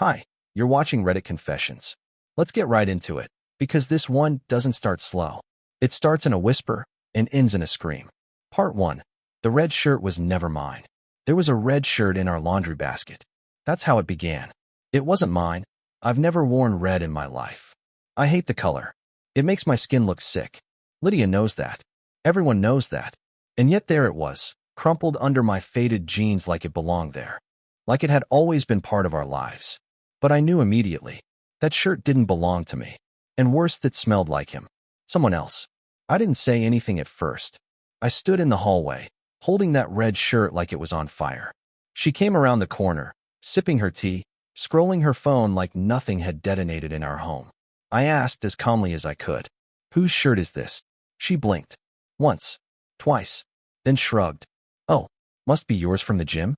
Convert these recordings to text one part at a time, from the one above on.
Hi, you're watching Reddit Confessions. Let's get right into it, because this one doesn't start slow. It starts in a whisper and ends in a scream. Part 1. The red shirt was never mine. There was a red shirt in our laundry basket. That's how it began. It wasn't mine. I've never worn red in my life. I hate the color. It makes my skin look sick. Lydia knows that. Everyone knows that. And yet there it was, crumpled under my faded jeans like it belonged there. Like it had always been part of our lives. But I knew immediately. That shirt didn't belong to me. And worse, that smelled like him. Someone else. I didn't say anything at first. I stood in the hallway, holding that red shirt like it was on fire. She came around the corner, sipping her tea, scrolling her phone like nothing had detonated in our home. I asked as calmly as I could, "Whose shirt is this?" She blinked. Once. Twice. Then shrugged. "Oh, must be yours from the gym?"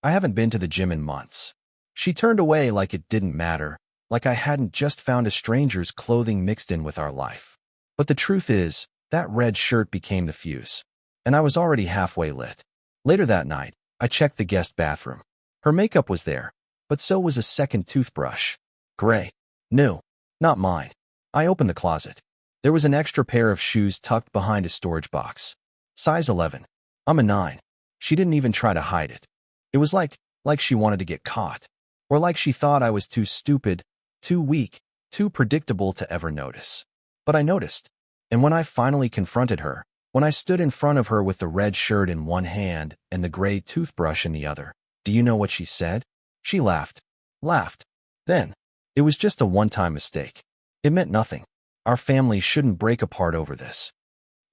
"I haven't been to the gym in months." She turned away like it didn't matter, like I hadn't just found a stranger's clothing mixed in with our life. But the truth is, that red shirt became the fuse. And I was already halfway lit. Later that night, I checked the guest bathroom. Her makeup was there, but so was a second toothbrush. Gray. New. Not mine. I opened the closet. There was an extra pair of shoes tucked behind a storage box. Size 11. I'm a 9. She didn't even try to hide it. It was like she wanted to get caught. Or like she thought I was too stupid, too weak, too predictable to ever notice. But I noticed. And when I finally confronted her, when I stood in front of her with the red shirt in one hand and the gray toothbrush in the other, do you know what she said? She laughed. Laughed. Then. It was just a one-time mistake. It meant nothing. Our family shouldn't break apart over this.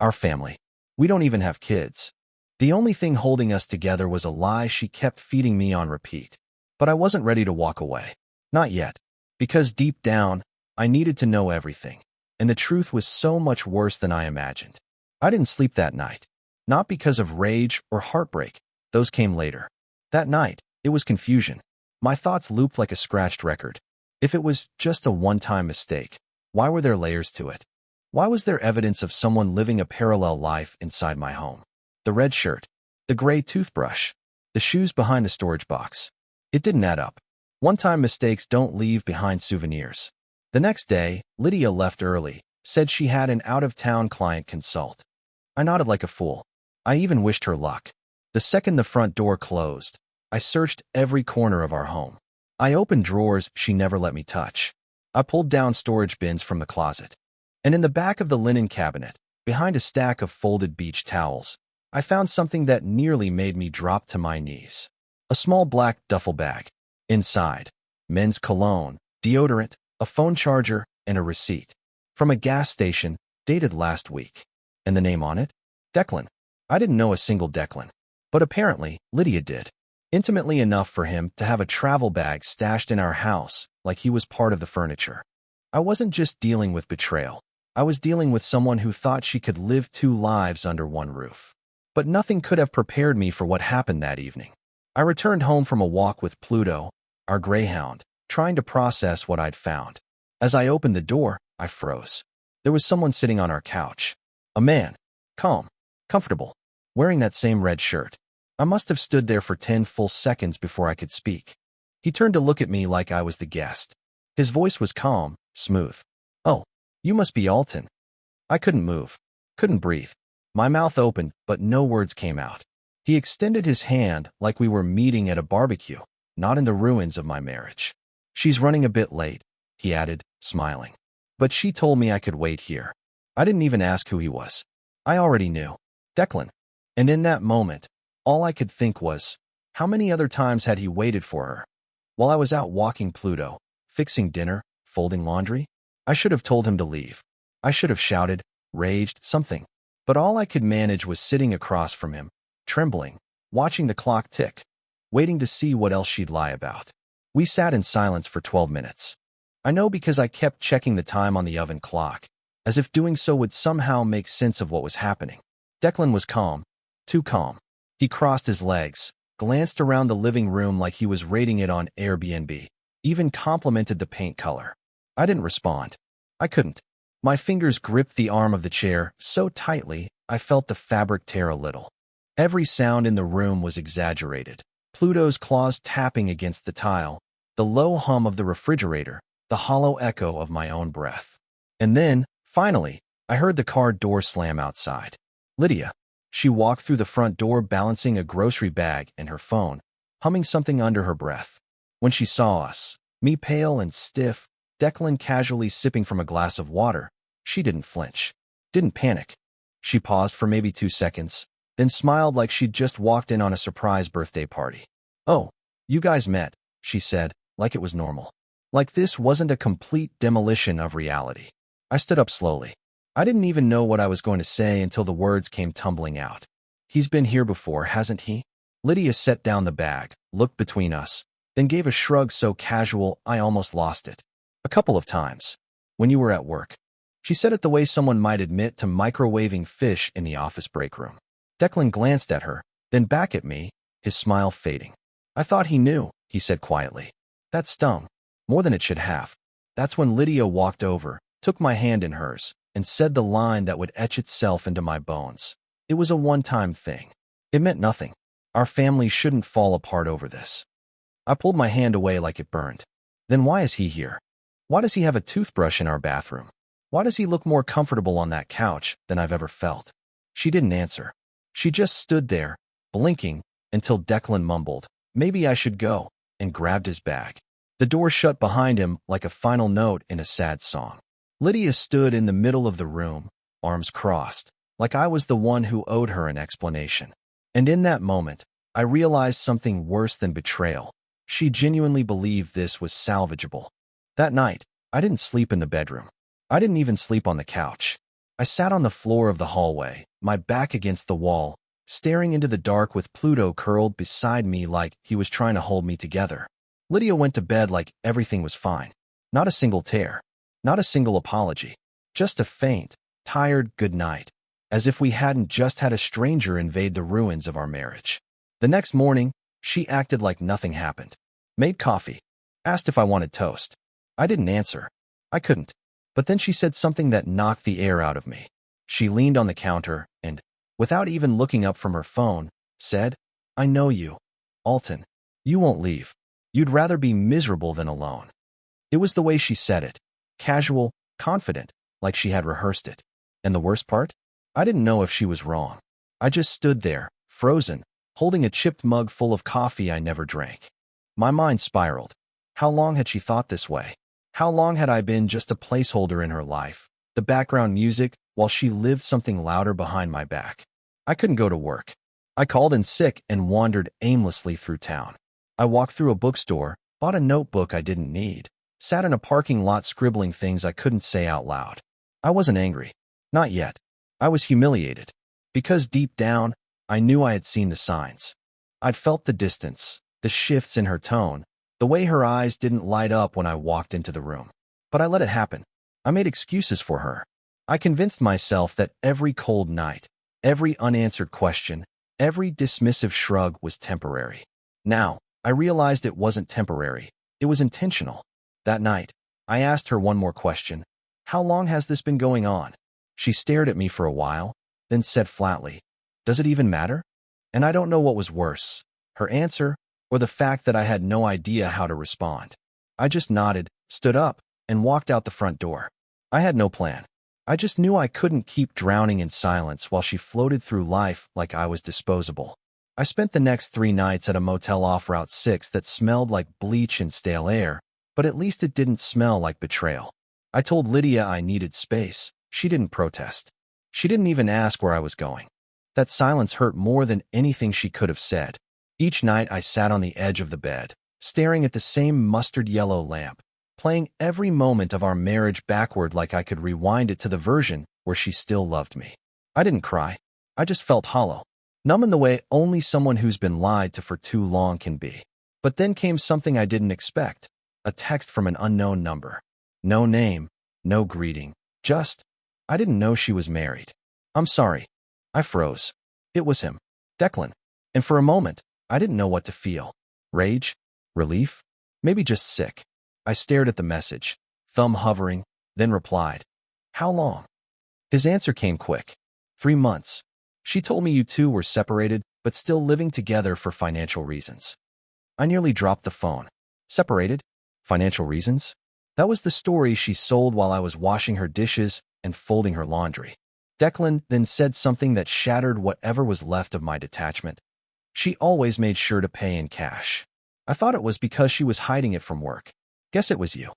Our family. We don't even have kids. The only thing holding us together was a lie she kept feeding me on repeat. But I wasn't ready to walk away. Not yet. Because deep down, I needed to know everything. And the truth was so much worse than I imagined. I didn't sleep that night. Not because of rage or heartbreak. Those came later. That night, it was confusion. My thoughts looped like a scratched record. If it was just a one-time mistake, why were there layers to it? Why was there evidence of someone living a parallel life inside my home? The red shirt. The gray toothbrush. The shoes behind the storage box. It didn't add up. One-time mistakes don't leave behind souvenirs. The next day, Lydia left early, said she had an out-of-town client consult. I nodded like a fool. I even wished her luck. The second the front door closed, I searched every corner of our home. I opened drawers she never let me touch. I pulled down storage bins from the closet. And in the back of the linen cabinet, behind a stack of folded beach towels, I found something that nearly made me drop to my knees. A small black duffel bag. Inside, men's cologne, deodorant, a phone charger, and a receipt. From a gas station, dated last week. And the name on it? Declan. I didn't know a single Declan. But apparently, Lydia did. Intimately enough for him to have a travel bag stashed in our house, like he was part of the furniture. I wasn't just dealing with betrayal. I was dealing with someone who thought she could live two lives under one roof. But nothing could have prepared me for what happened that evening. I returned home from a walk with Pluto, our greyhound, trying to process what I'd found. As I opened the door, I froze. There was someone sitting on our couch. A man. Calm. Comfortable. Wearing that same red shirt. I must have stood there for 10 full seconds before I could speak. He turned to look at me like I was the guest. His voice was calm, smooth. "Oh, you must be Alton." I couldn't move. Couldn't breathe. My mouth opened, but no words came out. He extended his hand like we were meeting at a barbecue, not in the ruins of my marriage. "She's running a bit late," he added, smiling. "But she told me I could wait here." I didn't even ask who he was. I already knew. Declan. And in that moment, all I could think was, how many other times had he waited for her? While I was out walking Pluto, fixing dinner, folding laundry, I should have told him to leave. I should have shouted, raged, something. But all I could manage was sitting across from him, trembling, watching the clock tick, waiting to see what else she'd lie about. We sat in silence for 12 minutes. I know because I kept checking the time on the oven clock, as if doing so would somehow make sense of what was happening. Declan was calm. Too calm. He crossed his legs, glanced around the living room like he was rating it on Airbnb, even complimented the paint color. I didn't respond. I couldn't. My fingers gripped the arm of the chair so tightly I felt the fabric tear a little. Every sound in the room was exaggerated. Pluto's claws tapping against the tile, the low hum of the refrigerator, the hollow echo of my own breath. And then, finally, I heard the car door slam outside. Lydia. She walked through the front door balancing a grocery bag and her phone, humming something under her breath. When she saw us, me pale and stiff, Declan casually sipping from a glass of water, she didn't flinch, didn't panic. She paused for maybe 2 seconds, then smiled like she'd just walked in on a surprise birthday party. "Oh, you guys met," she said, like it was normal. Like this wasn't a complete demolition of reality. I stood up slowly. I didn't even know what I was going to say until the words came tumbling out. "He's been here before, hasn't he?" Lydia set down the bag, looked between us, then gave a shrug so casual I almost lost it. "A couple of times. When you were at work." She said it the way someone might admit to microwaving fish in the office break room. Declan glanced at her, then back at me, his smile fading. "I thought he knew," he said quietly. That stung, more than it should have. That's when Lydia walked over, took my hand in hers, and said the line that would etch itself into my bones. It was a one-time thing. It meant nothing. Our family shouldn't fall apart over this. I pulled my hand away like it burned. Then why is he here? Why does he have a toothbrush in our bathroom? Why does he look more comfortable on that couch than I've ever felt? She didn't answer. She just stood there, blinking, until Declan mumbled, "Maybe I should go," and grabbed his bag. The door shut behind him like a final note in a sad song. Lydia stood in the middle of the room, arms crossed, like I was the one who owed her an explanation. And in that moment, I realized something worse than betrayal. She genuinely believed this was salvageable. That night, I didn't sleep in the bedroom. I didn't even sleep on the couch. I sat on the floor of the hallway, my back against the wall, staring into the dark with Pluto curled beside me like he was trying to hold me together. Lydia went to bed like everything was fine. Not a single tear. Not a single apology. Just a faint, tired good night, as if we hadn't just had a stranger invade the ruins of our marriage. The next morning, she acted like nothing happened. Made coffee. Asked if I wanted toast. I didn't answer. I couldn't. But then she said something that knocked the air out of me. She leaned on the counter and, without even looking up from her phone, said, "I know you, Alton. You won't leave. You'd rather be miserable than alone." It was the way she said it. Casual, confident, like she had rehearsed it. And the worst part? I didn't know if she was wrong. I just stood there, frozen, holding a chipped mug full of coffee I never drank. My mind spiraled. How long had she thought this way? How long had I been just a placeholder in her life, the background music, while she lived something louder behind my back? I couldn't go to work. I called in sick and wandered aimlessly through town. I walked through a bookstore, bought a notebook I didn't need, sat in a parking lot scribbling things I couldn't say out loud. I wasn't angry. Not yet. I was humiliated. Because deep down, I knew I had seen the signs. I'd felt the distance, the shifts in her tone, the way her eyes didn't light up when I walked into the room. But I let it happen. I made excuses for her. I convinced myself that every cold night, every unanswered question, every dismissive shrug was temporary. Now, I realized it wasn't temporary. It was intentional. That night, I asked her one more question. "How long has this been going on?" She stared at me for a while, then said flatly, "Does it even matter?" And I don't know what was worse, her answer, or the fact that I had no idea how to respond. I just nodded, stood up, and walked out the front door. I had no plan. I just knew I couldn't keep drowning in silence while she floated through life like I was disposable. I spent the next 3 nights at a motel off Route 6 that smelled like bleach and stale air, but at least it didn't smell like betrayal. I told Lydia I needed space. She didn't protest. She didn't even ask where I was going. That silence hurt more than anything she could have said. Each night I sat on the edge of the bed, staring at the same mustard yellow lamp, playing every moment of our marriage backward like I could rewind it to the version where she still loved me. I didn't cry. I just felt hollow, numb in the way only someone who's been lied to for too long can be. But then came something I didn't expect, a text from an unknown number. No name, no greeting, just, I didn't know she was married. "I'm sorry." I froze. It was him, Declan. And for a moment, I didn't know what to feel. Rage? Relief? Maybe just sick. I stared at the message, thumb hovering, then replied, "How long?" His answer came quick. 3 months. She told me you two were separated, but still living together for financial reasons. I nearly dropped the phone. Separated? Financial reasons? That was the story she sold while I was washing her dishes and folding her laundry. Declan then said something that shattered whatever was left of my detachment. She always made sure to pay in cash. I thought it was because she was hiding it from work. Guess it was you.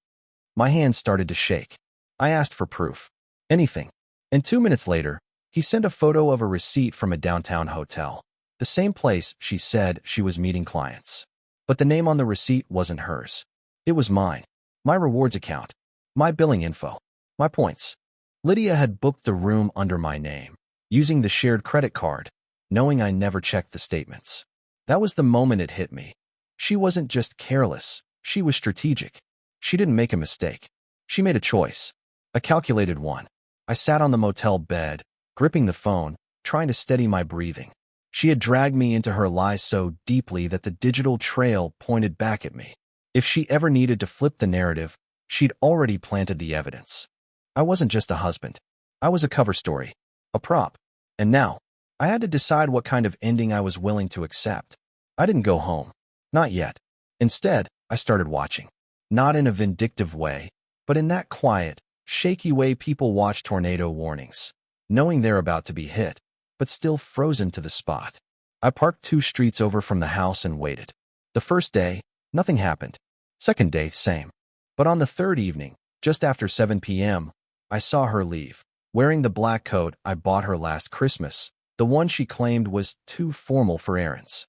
My hands started to shake. I asked for proof. Anything. And 2 minutes later, he sent a photo of a receipt from a downtown hotel. The same place she said she was meeting clients. But the name on the receipt wasn't hers. It was mine. My rewards account. My billing info. My points. Lydia had booked the room under my name, using the shared credit card, knowing I never checked the statements. That was the moment it hit me. She wasn't just careless. She was strategic. She didn't make a mistake. She made a choice. A calculated one. I sat on the motel bed, gripping the phone, trying to steady my breathing. She had dragged me into her lies so deeply that the digital trail pointed back at me. If she ever needed to flip the narrative, she'd already planted the evidence. I wasn't just a husband. I was a cover story, a prop. And now, I had to decide what kind of ending I was willing to accept. I didn't go home. Not yet. Instead, I started watching. Not in a vindictive way, but in that quiet, shaky way people watch tornado warnings, knowing they're about to be hit, but still frozen to the spot. I parked 2 streets over from the house and waited. The first day, nothing happened. Second day, same. But on the third evening, just after 7 p.m., I saw her leave, wearing the black coat I bought her last Christmas, the one she claimed was too formal for errands.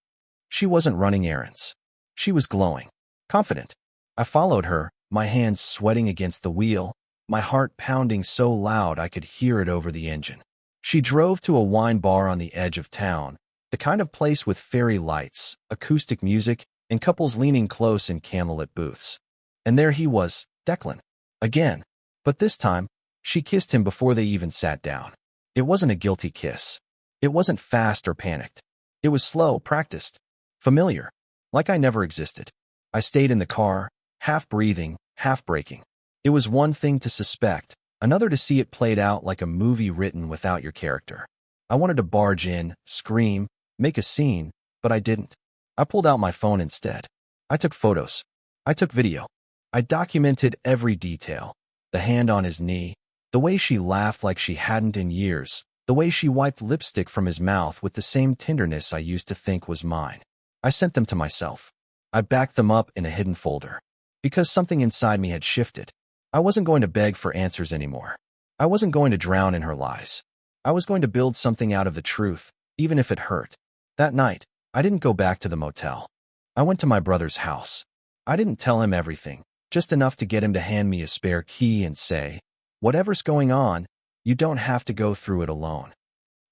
She wasn't running errands. She was glowing, confident. I followed her, my hands sweating against the wheel, my heart pounding so loud I could hear it over the engine. She drove to a wine bar on the edge of town, the kind of place with fairy lights, acoustic music, and couples leaning close in candlelit booths. And there he was, Declan. Again. But this time, she kissed him before they even sat down. It wasn't a guilty kiss. It wasn't fast or panicked. It was slow, practiced, familiar, like I never existed. I stayed in the car, half breathing, half braking. It was one thing to suspect, another to see it played out like a movie written without your character. I wanted to barge in, scream, make a scene, but I didn't. I pulled out my phone instead. I took photos. I took video. I documented every detail. The hand on his knee, the way she laughed like she hadn't in years, the way she wiped lipstick from his mouth with the same tenderness I used to think was mine. I sent them to myself. I backed them up in a hidden folder. Because something inside me had shifted. I wasn't going to beg for answers anymore. I wasn't going to drown in her lies. I was going to build something out of the truth, even if it hurt. That night, I didn't go back to the motel. I went to my brother's house. I didn't tell him everything, just enough to get him to hand me a spare key and say, whatever's going on, you don't have to go through it alone.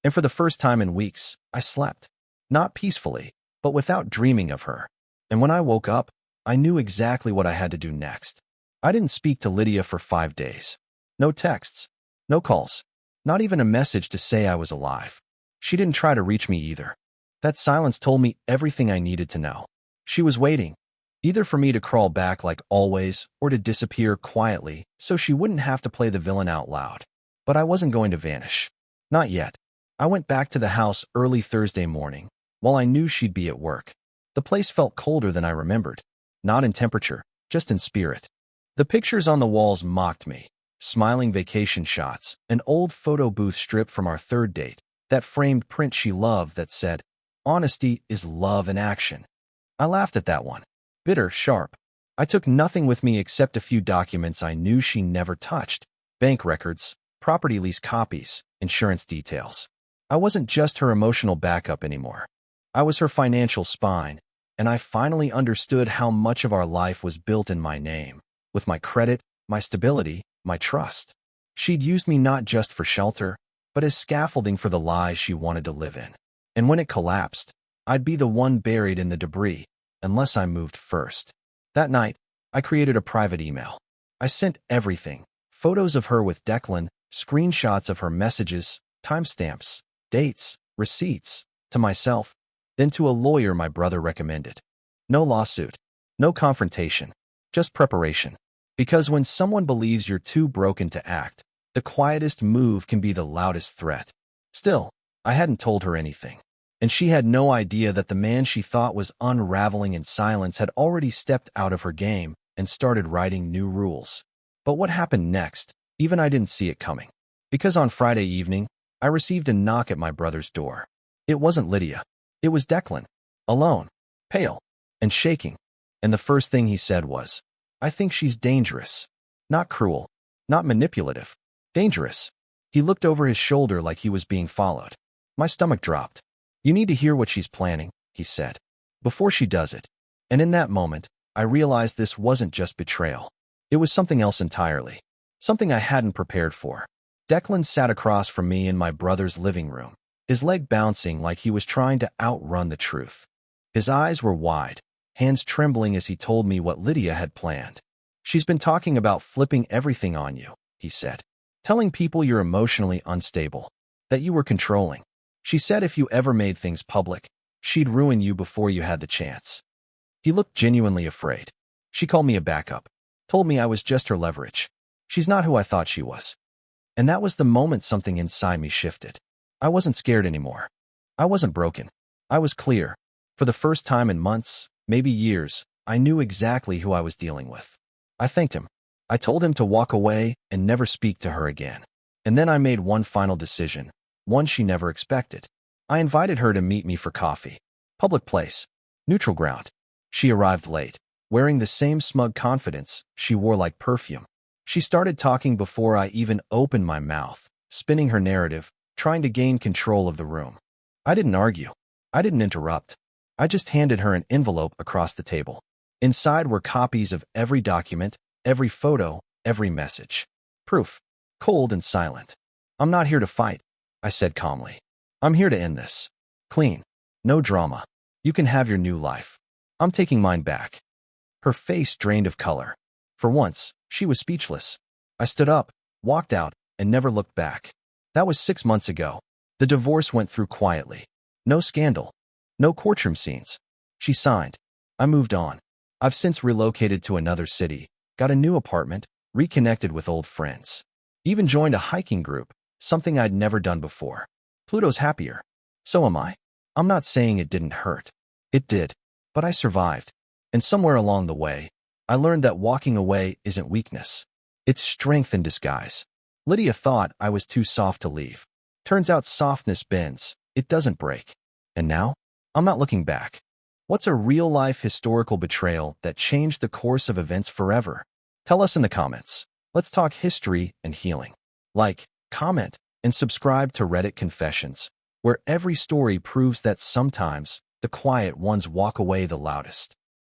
And for the first time in weeks, I slept. Not peacefully, but without dreaming of her. And when I woke up, I knew exactly what I had to do next. I didn't speak to Lydia for 5 days. No texts. No calls. Not even a message to say I was alive. She didn't try to reach me either. That silence told me everything I needed to know. She was waiting, either for me to crawl back like always or to disappear quietly so she wouldn't have to play the villain out loud. But I wasn't going to vanish. Not yet. I went back to the house early Thursday morning, while I knew she'd be at work. The place felt colder than I remembered. Not in temperature, just in spirit. The pictures on the walls mocked me. Smiling vacation shots, an old photo booth strip from our third date, that framed print she loved that said, "Honesty is love in action." I laughed at that one. Bitter, sharp. I took nothing with me except a few documents I knew she never touched. Bank records, property lease copies, insurance details. I wasn't just her emotional backup anymore. I was her financial spine, and I finally understood how much of our life was built in my name, with my credit, my stability, my trust. She'd used me not just for shelter, but as scaffolding for the lies she wanted to live in. And when it collapsed, I'd be the one buried in the debris, unless I moved first. That night, I created a private email. I sent everything, photos of her with Declan, screenshots of her messages, timestamps, dates, receipts, to myself, then to a lawyer my brother recommended. No lawsuit, no confrontation, just preparation. Because when someone believes you're too broken to act, the quietest move can be the loudest threat. Still, I hadn't told her anything. And she had no idea that the man she thought was unraveling in silence had already stepped out of her game and started writing new rules. But what happened next? Even I didn't see it coming. Because on Friday evening, I received a knock at my brother's door. It wasn't Lydia. It was Declan. Alone, pale, and shaking. And the first thing he said was, "I think she's dangerous. Not cruel, not manipulative. Dangerous." He looked over his shoulder like he was being followed. My stomach dropped. "You need to hear what she's planning," he said, "before she does it." And in that moment, I realized this wasn't just betrayal. It was something else entirely. Something I hadn't prepared for. Declan sat across from me in my brother's living room, his leg bouncing like he was trying to outrun the truth. His eyes were wide, hands trembling as he told me what Lydia had planned. "She's been talking about flipping everything on you," he said. "Telling people you're emotionally unstable, that you were controlling. She said if you ever made things public, she'd ruin you before you had the chance." He looked genuinely afraid. "She called me a backup, told me I was just her leverage. She's not who I thought she was." And that was the moment something inside me shifted. I wasn't scared anymore. I wasn't broken. I was clear. For the first time in months, maybe years, I knew exactly who I was dealing with. I thanked him. I told him to walk away and never speak to her again. And then I made one final decision, one she never expected. I invited her to meet me for coffee. Public place. Neutral ground. She arrived late, wearing the same smug confidence she wore like perfume. She started talking before I even opened my mouth, spinning her narrative, trying to gain control of the room. I didn't argue. I didn't interrupt. I just handed her an envelope across the table. Inside were copies of every document, every photo, every message. Proof. Cold and silent. "I'm not here to fight," I said calmly. "I'm here to end this. Clean. No drama. You can have your new life. I'm taking mine back." Her face drained of color. For once, she was speechless. I stood up, walked out, and never looked back. That was 6 months ago. The divorce went through quietly. No scandal. No courtroom scenes. She signed. I moved on. I've since relocated to another city, got a new apartment, reconnected with old friends. Even joined a hiking group, something I'd never done before. Pluto's happier. So am I. I'm not saying it didn't hurt. It did. But I survived. And somewhere along the way, I learned that walking away isn't weakness. It's strength in disguise. Lydia thought I was too soft to leave. Turns out softness bends. It doesn't break. And now, I'm not looking back. What's a real-life historical betrayal that changed the course of events forever? Tell us in the comments. Let's talk history and healing. Like, comment, and subscribe to Reddit Confessions, where every story proves that sometimes the quiet ones walk away the loudest.